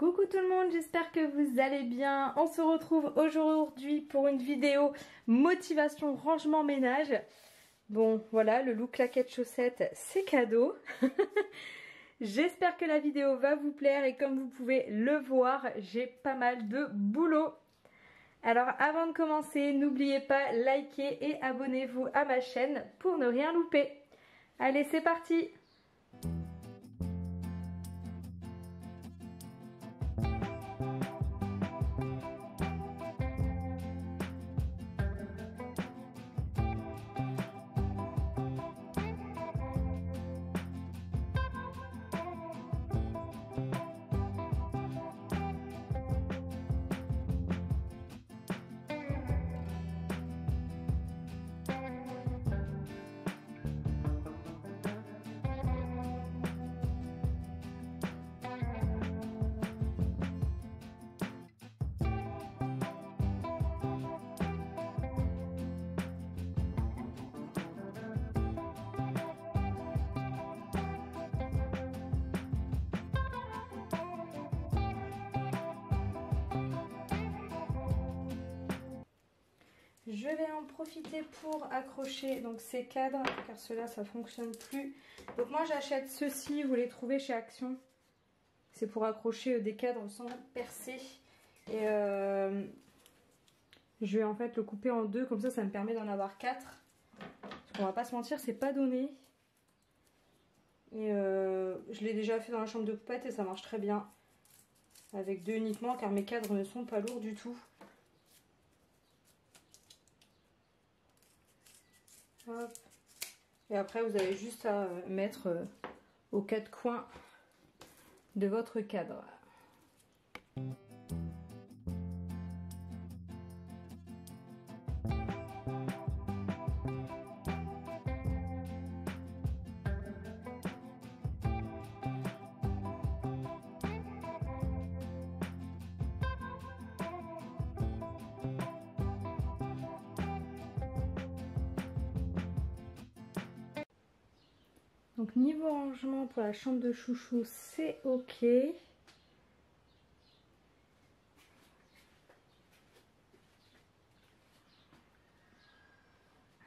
Coucou tout le monde, j'espère que vous allez bien. On se retrouve aujourd'hui pour une vidéo motivation rangement ménage. Bon voilà, le look claquette chaussettes c'est cadeau. J'espère que la vidéo va vous plaire et comme vous pouvez le voir, j'ai pas mal de boulot. Alors avant de commencer, n'oubliez pas liker et abonnez-vous à ma chaîne pour ne rien louper. Allez, c'est parti! Je vais en profiter pour accrocher donc ces cadres car ceux-là ça fonctionne plus. Donc moi j'achète ceux-ci, vous les trouvez chez Action. C'est pour accrocher des cadres sans percer. Et je vais en fait le couper en deux, comme ça me permet d'en avoir 4. Parce qu'on va pas se mentir, c'est pas donné. Et je l'ai déjà fait dans la chambre de poupette et ça marche très bien. Avec 2 uniquement car mes cadres ne sont pas lourds du tout. Hop. Et après vous avez juste à mettre aux 4 coins de votre cadre. Donc niveau rangement pour la chambre de chouchou, c'est ok.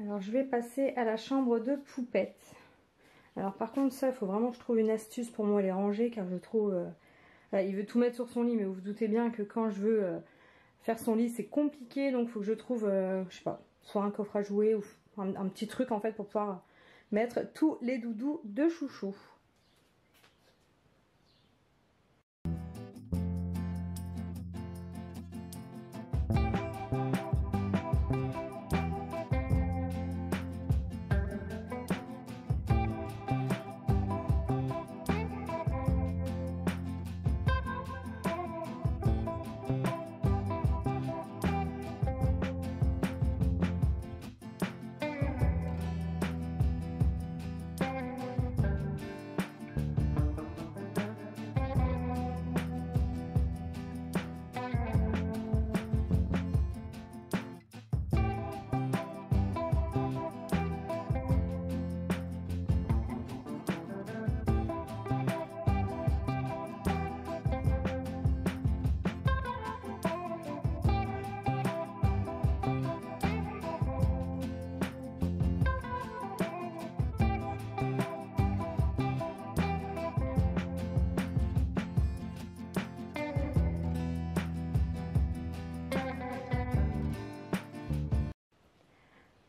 Alors je vais passer à la chambre de poupette. Alors par contre ça, il faut vraiment que je trouve une astuce pour moi les ranger car je trouve... il veut tout mettre sur son lit mais vous vous doutez bien que quand je veux faire son lit c'est compliqué. Donc il faut que je trouve, je sais pas, soit un coffre à jouets ou un petit truc en fait pour pouvoir... mettre tous les doudous de chouchou.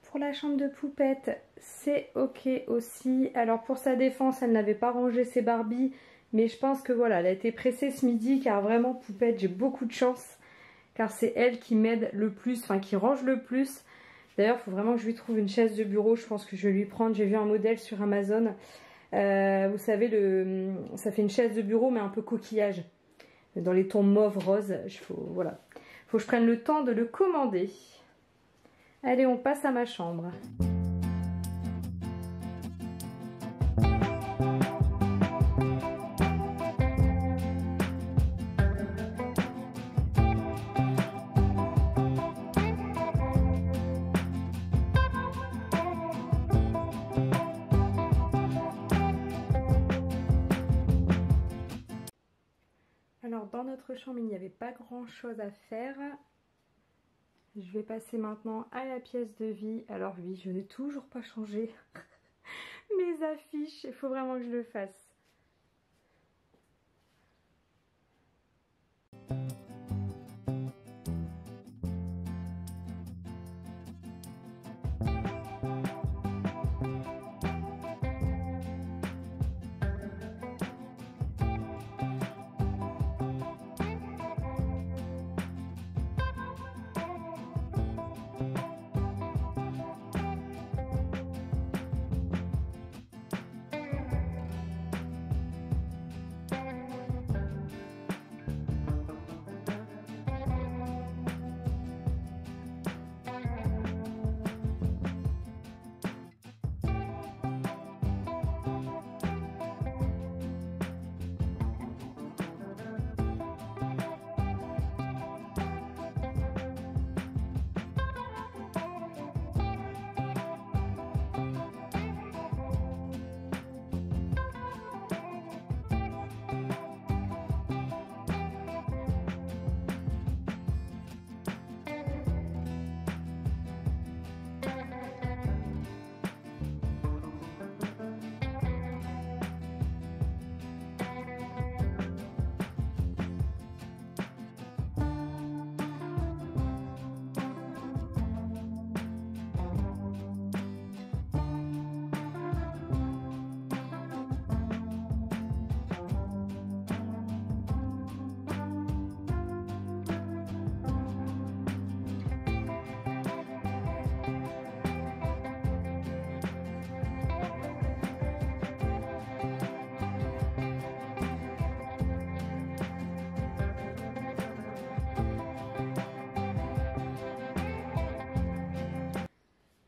Pour la chambre de poupette, c'est ok aussi. Alors pour sa défense, elle n'avait pas rangé ses Barbies. Mais je pense que voilà, elle a été pressée ce midi car vraiment poupette, j'ai beaucoup de chance. Car c'est elle qui m'aide le plus, enfin qui range le plus. D'ailleurs, il faut vraiment que je lui trouve une chaise de bureau. Je pense que je vais lui prendre, j'ai vu un modèle sur Amazon. Vous savez, ça fait une chaise de bureau mais un peu coquillage. Dans les tons mauve rose. Voilà. Faut que je prenne le temps de le commander. Allez, on passe à ma chambre. Alors dans notre chambre, il n'y avait pas grand chose à faire. Je vais passer maintenant à la pièce de vie. Alors oui, je n'ai toujours pas changé mes affiches, il faut vraiment que je le fasse.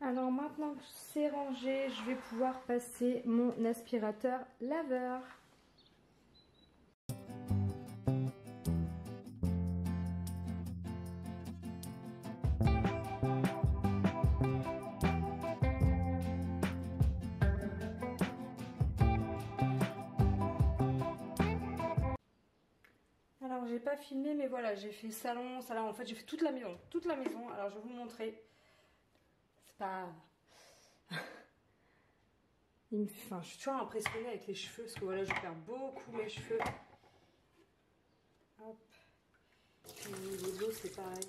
Alors maintenant que c'est rangé, je vais pouvoir passer mon aspirateur laveur. Alors j'ai pas filmé mais voilà, j'ai fait salon, en fait j'ai fait toute la maison, alors je vais vous montrer. C'est pas... Enfin, je suis toujours impressionnée avec les cheveux parce que voilà, je perds beaucoup mes cheveux. Hop. Puis les os, c'est pareil.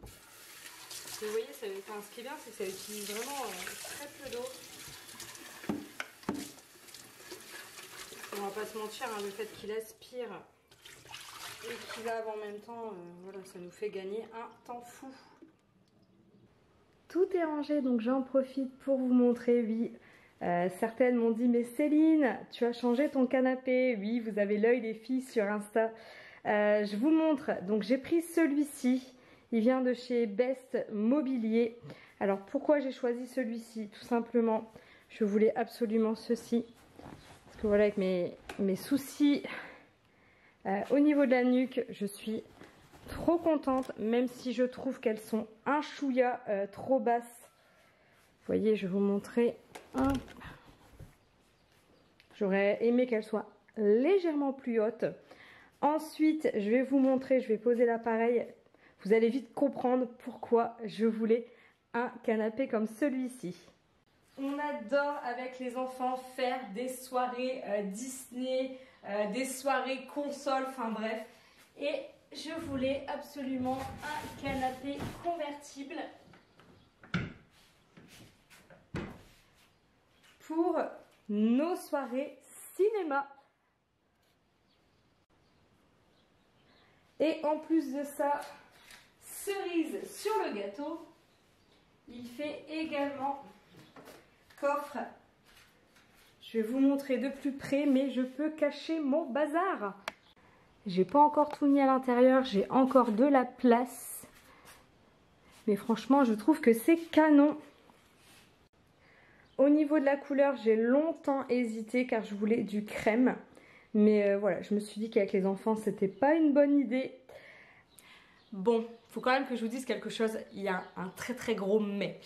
Vous voyez, ça, enfin, ce qui est bien, c'est que ça utilise vraiment très peu d'eau. On va pas se mentir, hein, le fait qu'il aspire et qu'il lave en même temps, voilà, ça nous fait gagner un temps fou. Tout est rangé, donc j'en profite pour vous montrer, oui. Certaines m'ont dit, mais Céline, tu as changé ton canapé. Oui, vous avez l'œil des filles sur Insta. Je vous montre, donc j'ai pris celui-ci. Il vient de chez Best Mobilier. Alors pourquoi j'ai choisi celui-ci? Tout simplement, je voulais absolument ceci. Parce que voilà, avec mes soucis au niveau de la nuque, je suis trop contente, même si je trouve qu'elles sont un chouïa trop basses. Vous voyez, je vais vous montrer. J'aurais aimé qu'elles soient légèrement plus hautes. Ensuite, je vais vous montrer, je vais poser l'appareil. Vous allez vite comprendre pourquoi je voulais un canapé comme celui-ci. On adore avec les enfants faire des soirées Disney, des soirées console, enfin bref. Et je voulais absolument un canapé convertible pour nos soirées cinéma. Et en plus de ça, cerise sur le gâteau, il fait également coffre. Je vais vous montrer de plus près, mais je peux cacher mon bazar. J'ai pas encore tout mis à l'intérieur, j'ai encore de la place. Mais franchement, je trouve que c'est canon. Au niveau de la couleur, j'ai longtemps hésité car je voulais du crème. Mais voilà, je me suis dit qu'avec les enfants, c'était pas une bonne idée. Bon, faut quand même que je vous dise quelque chose. Il y a un très très gros mais.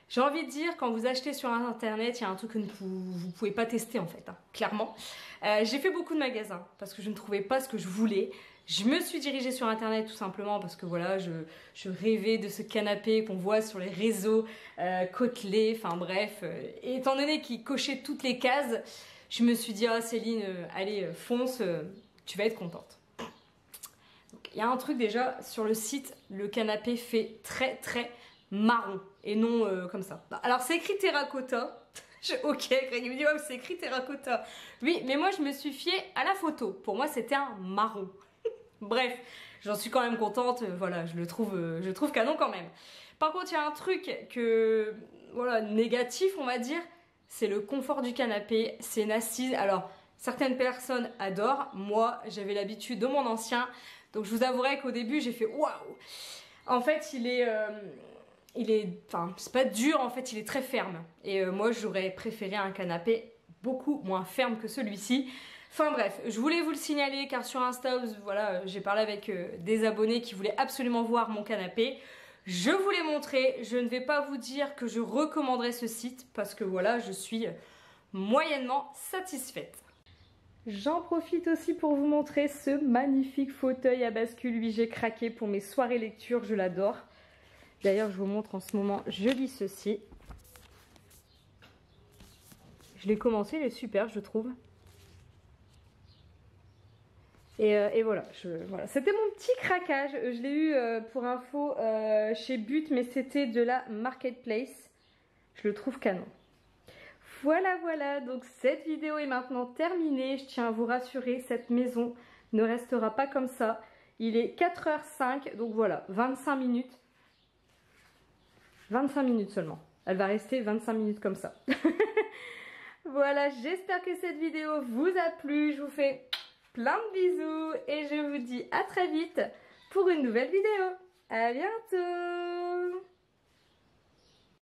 J'ai envie de dire, quand vous achetez sur internet, il y a un truc que vous pouvez pas tester en fait, hein, clairement. J'ai fait beaucoup de magasins parce que je ne trouvais pas ce que je voulais. Je me suis dirigée sur internet tout simplement parce que voilà, je rêvais de ce canapé qu'on voit sur les réseaux, côtelé, enfin bref. Et étant donné qu'il cochait toutes les cases, je me suis dit, ah Céline, allez, fonce, tu vas être contente. Il y a un truc déjà, sur le site, le canapé fait très marron et non comme ça. Alors c'est écrit terracotta. Ok, Greg il me dit ouais, c'est écrit terracotta. Oui, mais moi je me suis fiée à la photo. Pour moi c'était un marron. Bref, j'en suis quand même contente. Voilà, je le trouve canon quand même. Par contre, il y a un truc que voilà négatif, on va dire, c'est le confort du canapé. C'est une assise. Alors certaines personnes adorent. Moi, j'avais l'habitude de mon ancien. Donc je vous avouerai qu'au début j'ai fait waouh. En fait, enfin, c'est pas dur, en fait, il est très ferme. Et moi, j'aurais préféré un canapé beaucoup moins ferme que celui-ci. Enfin bref, je voulais vous le signaler car sur Insta, voilà, j'ai parlé avec des abonnés qui voulaient absolument voir mon canapé. Je vous l'ai montré, je ne vais pas vous dire que je recommanderais ce site parce que voilà, je suis moyennement satisfaite. J'en profite aussi pour vous montrer ce magnifique fauteuil à bascule. Lui, j'ai craqué pour mes soirées lecture, je l'adore. D'ailleurs, je vous montre en ce moment, je lis ceci. Je l'ai commencé, il est super, je trouve. Et voilà, voilà. C'était mon petit craquage. Je l'ai eu pour info chez But, mais c'était de la Marketplace. Je le trouve canon. Voilà, donc cette vidéo est maintenant terminée. Je tiens à vous rassurer, cette maison ne restera pas comme ça. Il est 4h05, donc voilà, 25 minutes. 25 minutes seulement. Elle va rester 25 minutes comme ça. Voilà, j'espère que cette vidéo vous a plu. Je vous fais plein de bisous et je vous dis à très vite pour une nouvelle vidéo. À bientôt!